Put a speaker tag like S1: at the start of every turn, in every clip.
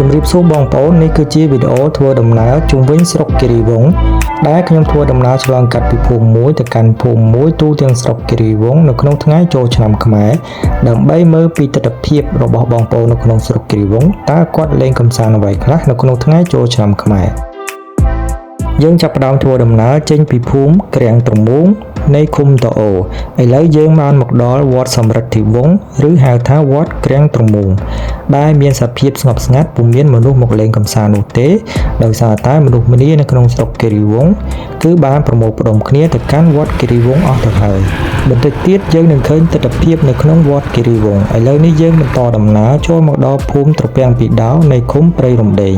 S1: ជំរាបសួរបងប្អូននេះគឺជាវីដេអូធ្វើដំណើរជុំវិញស្រុកគិរីវង្សដែលខ្ញុំធ្វើដំណើរឆ្លងកាត់ពីភូមិមួយទៅកាន់ភូមិមួយទូទាំងស្រុកគិរីវង្សនៅក្នុងថ្ងៃចូលឆ្នាំខ្មែរដើម្បីមើលពីទស្សនវិជ្ជារបស់បងប្អូននៅក្នុងស្រុកគិរីវង្សតើគាត់លេងកម្សាន្តអ្វីខ្លះនៅក្នុងថ្ងៃចូលឆ្នាំខ្មែរយើងចាប់ផ្ដើមធ្វើដំណើរចេញពីភូមិក្រាំងត្រមូងនៃឃុំតអូឥឡូវយើងបានមកដល់វត្តសំរិទ្ធិវង្សឬហៅថាវត្តក្រាំងត្រមូងដែលមានសភាពស្ងប់ស្ងាត់ពុំមានមនុស្សមកលេងកម្សាន្តនោះទេដោយសារតែមនុស្សម្នានៅក្នុងស្រុកគិរីវង្សគឺបានប្រមូលផ្ដុំគ្នាទៅកាន់វត្តគិរីវង្សអស់ទៅហើយបន្តិចទៀតយើងនឹងឃើញទស្សនវិជ្ជានៅក្នុងវត្តគិរីវង្សឥឡូវនេះយើងបន្តដំណើរចូលមកដល់ភូមិត្រពាំងពីដោនៃឃុំព្រៃរំដេង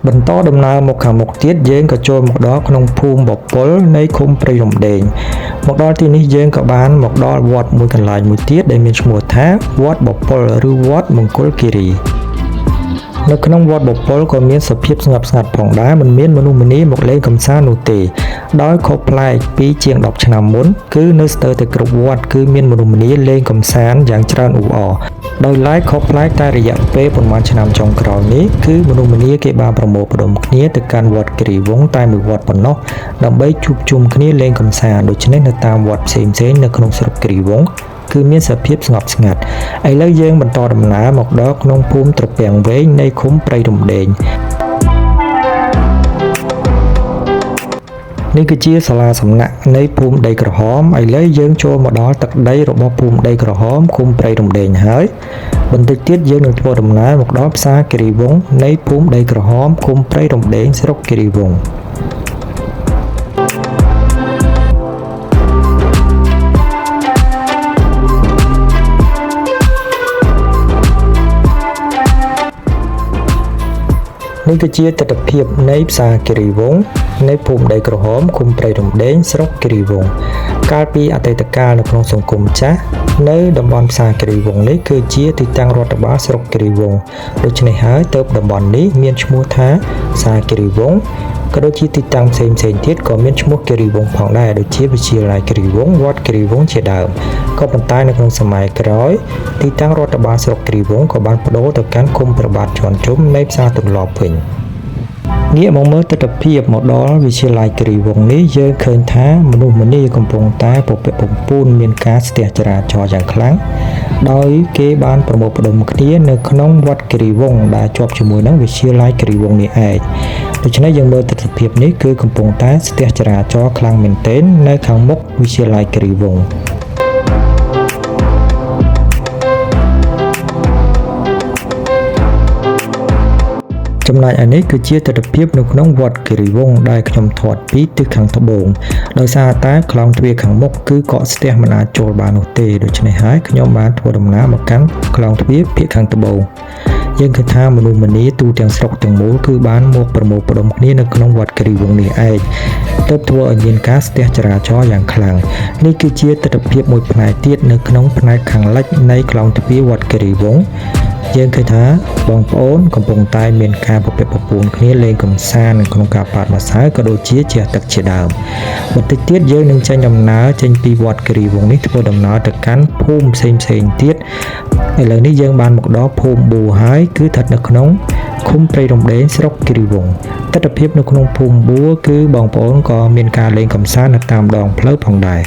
S1: បន្តដំណើរមកខាងមុខទៀតយើងក៏ចូលមកដល់ក្នុងភូមិបពលនៃឃុំព្រៃរំដេងមកដល់ទីនេះយើងក៏បានមកដល់វត្តមួយកន្លែងមួយទៀតដែលមានឈ្មោះថាវត្តបពលឬវត្តមង្គលគិរីនៅក្នុងវត្តបពលក៏មានសភាពស្ងប់ស្ងាត់ផងដែរមិនមានមនុស្សម្នាមកលេងកម្សាន្តនោះទេដោយខុសប្លែកពីជាង10ឆ្នាំមុនគឺនៅស្ទើរតែគ្រប់វត្តគឺមានមនុស្សម្នាលេងកម្សាន្តយ៉ាងច្រើនអ៊ូអរដោយឡែកខុសប្លែកតែរយៈពេលប្រហែលឆ្នាំចុងក្រោយនេះគឺមនុស្សម្នាគេបានប្រមូលផ្ដុំគ្នាទៅកាន់វត្តគិរីវង្សតែមួយវត្តប៉ុណ្ណោះដើម្បីជួបជុំគ្នាលេងកម្សាន្តដូច្នេះនៅតាមវត្តផ្សេងៗនៅក្នុងស្រុកគិរីវង្សគឺមានសភាពស្ងប់ស្ងាត់ឥឡូវយើងបន្តដំណើរមកដល់ក្នុងភូមិត្រពាំងវែងនៃឃុំព្រៃរំដេងនេះគឺជាសាលាសំណាក់នៃភូមិដីក្រហមឥឡូវយើងចូលមកដល់ទឹកដីរបស់ភូមិដីក្រហមឃុំព្រៃរំដេងហើយបន្តិចទៀតយើងនឹងធ្វើដំណើរមកដល់ផ្សារគិរីវង្សនៃភូមិដីក្រហមឃុំព្រៃរំដេងស្រុកគិរីវង្សនេះគឺជាទស្សនវិជ្ជានៃផ្សារគិរីវង្សនៃភូមិដីក្រហមឃុំព្រៃរំដេងស្រុកគិរីវង្សកាលពីអតីតកាលនៅក្នុងសង្គមចាស់នៅតំបន់ផ្សារគិរីវង្សនេះគឺជាទីតាំងរដ្ឋបាលស្រុកគិរីវង្សដូច្នេះហើយទើបតំបន់នេះមានឈ្មោះថាផ្សារគិរីវង្សក៏ដូចជាទីតាំងផ្សេងៗទៀតក៏មានឈ្មោះគិរីវង្សផងដែរដូចជាវិទ្យាល័យគិរីវង្សវត្តគិរីវង្សជាដើមក៏ប៉ុន្តែនៅក្នុងសម័យក្រោយទីតាំងរដ្ឋបាលស្រុកគិរីវង្សក៏បានប្ដូរទៅកាន់ឃុំព្រះបាទជាន់ជុំនៃផ្សារទន្លប់វិញងាកមកមើលទស្សនវិជ្ជាមកដល់វិទ្យាល័យគិរីវង្សនេះយើងឃើញថាមនុស្សម្នាកំពុងតែពពាក់បំពួនមានការស្ទះចរាចរណ៍យ៉ាងខ្លាំងដោយគេបានប្រមូលផ្ដុំគ្នានៅក្នុងវត្តគិរីវង្សដែលជាប់ជាមួយនឹងវិទ្យាល័យគិរីវង្សនេះឯងដូច្នេះយើងមើលទស្សនវិជ្ជានេះគឺកំពុងតែស្ទះចរាចរណ៍ខ្លាំងមែនទែននៅខាងមុខវិទ្យាល័យគិរីវង្សចំណែកឯនេះគឺជាទស្សនវិជ្ជានៅក្នុងវត្តគិរីវង្សដែលខ្ញុំថតពីទិសខាងត្បូងដោយសារតែខ្លោងទ្វារខាងមុខគឺកកស្ទះមិនអាចចូលបាននោះទេដូច្នេះហើយខ្ញុំបានធ្វើដំណើរមកកាន់ខ្លោងទ្វារភាគខាងត្បូងយើងឃើញថាមនុស្សម្នាទូទាំងស្រុកទាំងមូលគឺបានមកប្រមូលផ្ដុំគ្នានៅក្នុងវត្តគិរីវង្សនេះឯងទើបធ្វើឲ្យមានការស្ទះចរាចរណ៍យ៉ាងខ្លាំងនេះគឺជាទស្សនវិជ្ជាមួយផ្នែកទៀតនៅក្នុងផ្នែកខាងលិចនៃខ្លោងទ្វារវត្តគិរីវង្សយើងឃើញថាបងប្អូនកំពុងតែមានការពពាក់ពពួនគ្នាលេងកម្សាន្តក្នុងការប៉ាតម្សៅក៏ដូចជាជះទឹកជាដើមបន្តិចទៀតយើងនឹងចេញដំណើរចេញពីវត្តគិរីវង្សនេះធ្វើដំណើរទៅកាន់ភូមិផ្សេងទៀតឥឡូវនេះយើងបានមកដល់ភូមិបួហើយគឺស្ថិតនៅក្នុងឃុំព្រៃរំដេងស្រុកគិរីវង្សទស្សនវិជ្ជានៅក្នុងភូមិបួគឺបងប្អូនក៏មានការលេងកម្សាន្តនៅតាមដងផ្លូវផងដែរ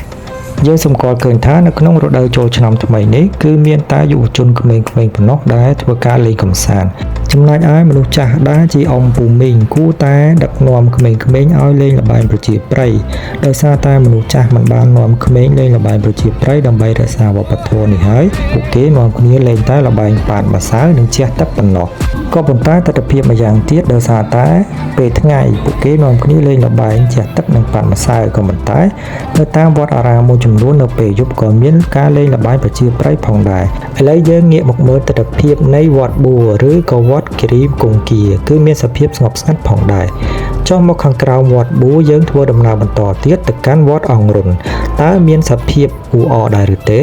S1: យើងសម្គាល់ឃើញថានៅក្នុងរដូវចូលឆ្នាំថ្មីនេះគឺមានតែយុវជនក្មេងៗប៉ុណ្ណោះដែលធ្វើការលេងកម្សាន្តចំណែកឯមនុស្សចាស់ដែលជាអ៊ំពូមីងគួរតែដឹកនាំក្មេងៗឲ្យលេងល្បែងប្រជាប្រិយដោយសារតែមនុស្សចាស់មិនបាននាំក្មេងលេងល្បែងប្រជាប្រិយដើម្បីរក្សាវប្បធម៌នេះហើយពួកគេនាំគ្នាលេងតែល្បែងប៉ាតម្សៅនិងជះទឹកប៉ុណ្ណោះក៏ប៉ុន្តែទស្សនវិជ្ជាម្យ៉ាងទៀតដោយសារតែពេលថ្ងៃពួកគេនាំគ្នាលេងល្បែងជះទឹកនិងប៉ាតម្សៅក៏ប៉ុន្តែនៅតាមវត្តអារាមមួយចំនួននៅពេលយប់ក៏មានការលេងល្បែងប្រជាប្រិយផងដែរឥឡូវយើងងាកមកមើលទស្សនវិជ្ជានៃវត្តបួឬក៏វត្តគិរីគង្គាគឺមានសភាពស្ងប់ស្ងាត់ផងដែរចុះមកខាងក្រោមវត្តបួយើងធ្វើដំណើរបន្តទៀតទៅកាន់វត្តអង្គរុនតើមានសភាពអ៊ូអរដែរឬទេ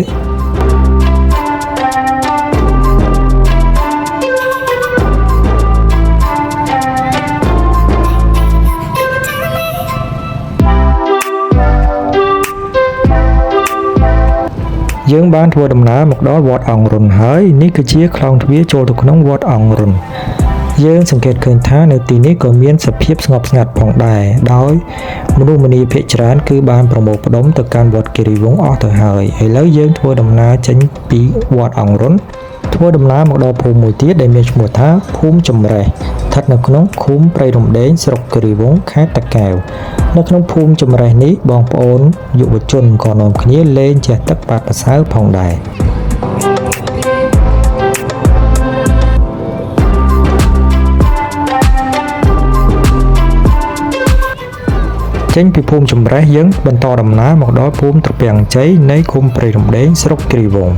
S1: យើងបានធ្វើដំណើរមកដល់វត្តអង្គរុនហើយនេះគឺជាខ្លោងទ្វារចូលទៅក្នុងវត្តអង្គរុនយើងសង្កេតឃើញថានៅទីនេះក៏មានសភាពស្ងប់ស្ងាត់ផងដែរដោយមនុស្សម្នាភាគច្រើនគឺបានប្រមូលផ្ដុំទៅកាន់វត្តគិរីវង្សអស់ទៅហើយឥឡូវយើងធ្វើដំណើរចេញពីវត្តអង្គរុនធ្វើដំណើរមកដល់ភូមិមួយទៀតដែលមានឈ្មោះថាភូមិចំរេះស្ថិតនៅក្នុងឃុំព្រៃរំដេងស្រុកគិរីវង្សខេត្តតាកែវនៅក្នុងភូមិចំរេះនេះបងប្អូនយុវជនក៏នាំគ្នាលេងជះទឹកប៉ាត់ប្រសើរផងដែរចេញពីភូមិចំរេះយើងបន្តដំណើរមកដល់ភូមិត្រពាំងជ័យនៃឃុំព្រៃរំដេងស្រុកគិរីវង្ស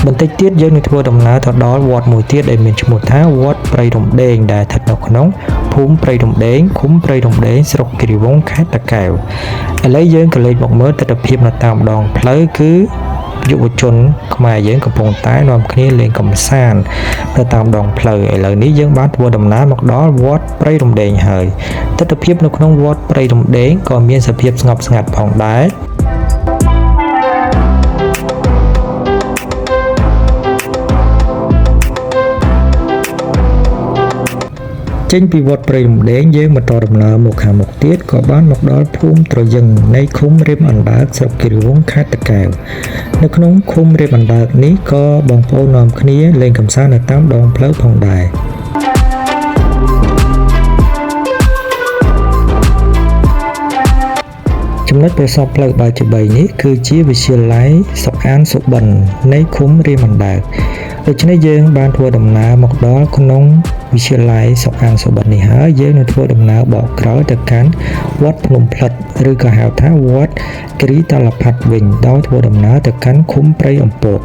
S1: បន្តិចទៀតយើងនឹងធ្វើដំណើរទៅដល់វត្តមួយទៀតដែលមានឈ្មោះថាវត្តព្រៃរំដេងដែលស្ថិតនៅក្នុងភូមិព្រៃរំដេងឃុំព្រៃរំដេងស្រុកគិរីវង្សខេត្តតាកែវឥឡូវយើងក៏លេចមកមើលទិដ្ឋភាពនៅតាមដងផ្លូវគឺយុវជនខ្មែរយើងកំពុងតែនាំគ្នាលេងកម្សាន្តនៅតាមដងផ្លូវឥឡូវនេះយើងបានធ្វើដំណើរមកដល់វត្តព្រៃរំដេងហើយទិដ្ឋភាពនៅក្នុងវត្តព្រៃរំដេងក៏មានសភាពស្ងប់ស្ងាត់ផងដែរចេញពីវត្តព្រៃរំដេងយើងបន្តដំណើរមកខាងមុខទៀតក៏បានមកដល់ភូមិត្រយឹងនៃឃុំរៀបអណ្ដើកស្រុកគិរីវង្សខេត្តតាកែវនៅក្នុងឃុំរៀបអណ្ដើកនេះក៏បងប្អូននាំគ្នាលេងកម្សាន្តនៅតាមដងផ្លូវផងដែរចំណុចប្រសពផ្លូវបែរជា3នេះគឺជាវិទ្យាល័យសុកអានសុបិននៃឃុំរៀបអណ្ដើកដូច្នេះយើងបានធ្វើដំណើរមកដល់ក្នុងវិទ្យាល័យសុកអានសុបិននេះហើយយើងនឹងធ្វើដំណើរបកក្រោយទៅកាន់វត្តភ្នំផ្លិតឬក៏ហៅថាវត្តគិរីតលផាត់វិញដោយធ្វើដំណើរទៅកាន់ឃុំព្រៃអំពក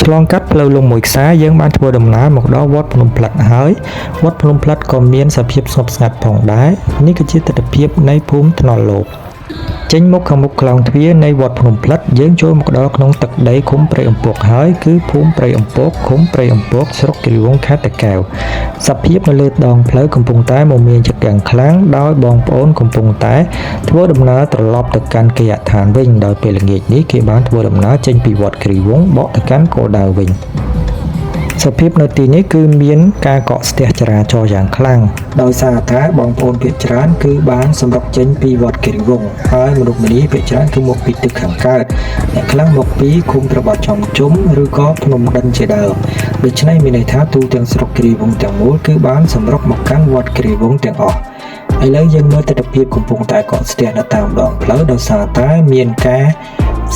S1: ឆ្លងកាត់ផ្លូវលំមួយខ្សែយើងបានធ្វើដំណើរមកដល់វត្តភ្នំផ្លិតហើយវត្តភ្នំផ្លិតក៏មានសភាពស្ងប់ស្ងាត់ផងដែរនេះគឺជាទិដ្ឋភាពនៃភូមិថ្នល់លោកចេញមកខាងមុខខ្លោងទ្វារនៃវត្តភ្នំផ្លិតយើងចូលមកដល់ក្នុងទឹកដីឃុំព្រៃអំពកហើយគឺភូមិព្រៃអំពកឃុំព្រៃអំពកស្រុកគិរីវង្សខេត្តតាកែវសភាពនៅលើដងផ្លូវកំពុងតែមមាញឹកយ៉ាងខ្លាំងដោយបងប្អូនកំពុងតែធ្វើដំណើរត្រឡប់ទៅកាន់គេហដ្ឋានវិញដោយពេលល្ងាចនេះគេបានធ្វើដំណើរចេញពីវត្តគិរីវង្សបកទៅកាន់គោលដៅវិញសភាពនៅទីនេះគឺមានការកកស្ទះចរាចរណ៍យ៉ាងខ្លាំងដោយសារតែបងប្អូនភាគច្រើនគឺបានសម្រុកចេញពីវត្តគិរីវង្សហើយមនុស្សម្នាភាគច្រើនគឺមកពីទឹកខាងកើតអ្នកខ្លះមកពីឃុំត្របាត់ចំជុំឬក៏ភ្នំដិនជាដើមដូច្នេះមានន័យថាទូទាំងស្រុកគិរីវង្សទាំងមូលគឺបានសម្រុកមកកាន់វត្តគិរីវង្សទាំងអស់ឥឡូវយើងមើលទិដ្ឋភាពកំពុងតែកកស្ទះនៅតាមដងផ្លូវដោយសារតែមានការ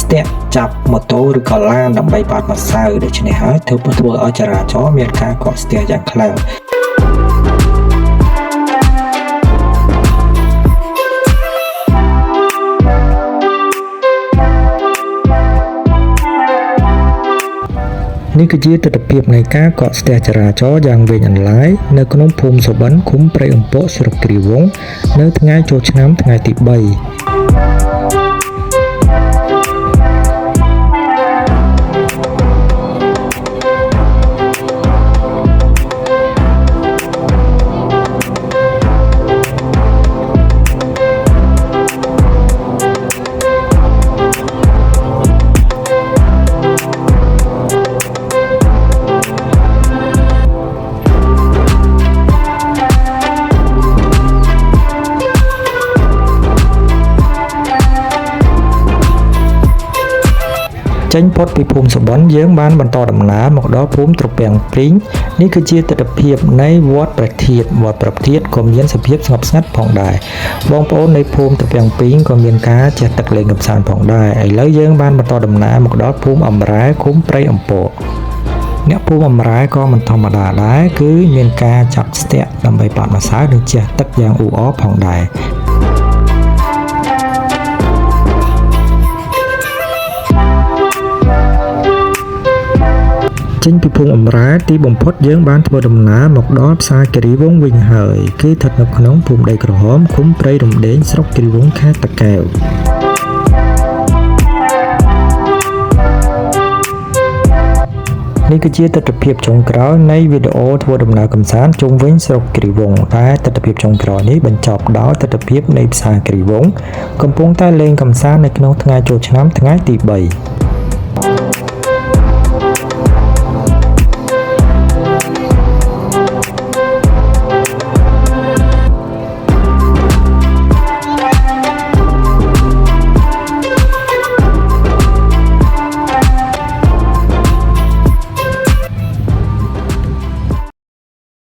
S1: ស្ទាក់ចាប់ម៉ូតូឬក៏ឡានដើម្បីបាត់ម្សៅដូច្នេះហើយធ្វើឲ្យចរាចរណ៍មានការកកស្ទះយ៉ាងខ្លាំងនេះគឺជាទិដ្ឋភាពនៃការកកស្ទះចរាចរណ៍យ៉ាងវែងអន្លាយនៅក្នុងភូមិសុបិនឃុំព្រៃអំពកស្រុកគិរីវង្សនៅថ្ងៃចូលឆ្នាំថ្ងៃទី3ចេញផុតពីភូមិសុបិនយើងបានបន្តដំណើរមកដល់ភូមិត្រពាំងព្រីងនេះគឺជាទិដ្ឋភាពនៃវត្តព្រះធាតុវត្តព្រះធាតុក៏មានសភាពស្ងប់ស្ងាត់ផងដែរបងប្អូននៃភូមិត្រពាំងព្រីងក៏មានការជះទឹកលេងកម្សាន្តផងដែរឥឡូវយើងបានបន្តដំណើរមកដល់ភូមិអំរែឃុំព្រៃអំពកអ្នកភូមិអំរែក៏មិនធម្មតាដែរគឺមានការចាប់ស្ទាក់ដើម្បីបាត់ម្សៅនិងជះទឹកយ៉ាងអ៊ូអរផងដែរចេញពីភូមិអំរែទីបំផុតយើងបានធ្វើដំណើរមកដល់ផ្សារគិរីវង្សវិញហើយគឺស្ថិតនៅក្នុងភូមិដីក្រហមឃុំព្រៃរំដេងស្រុកគិរីវង្សខេត្តតាកែវ នេះគឺជាទស្សនវិជ្ជាចុងក្រោយនៃវីដេអូធ្វើដំណើរកម្សាន្តជុំវិញស្រុកគិរីវង្សដែលទស្សនវិជ្ជាចុងក្រោយនេះបញ្ចប់ដោយទស្សនវិជ្ជានៃផ្សារគិរីវង្សកំពុងតែលេងកម្សាន្តនៅក្នុងថ្ងៃចូលឆ្នាំថ្ងៃទី3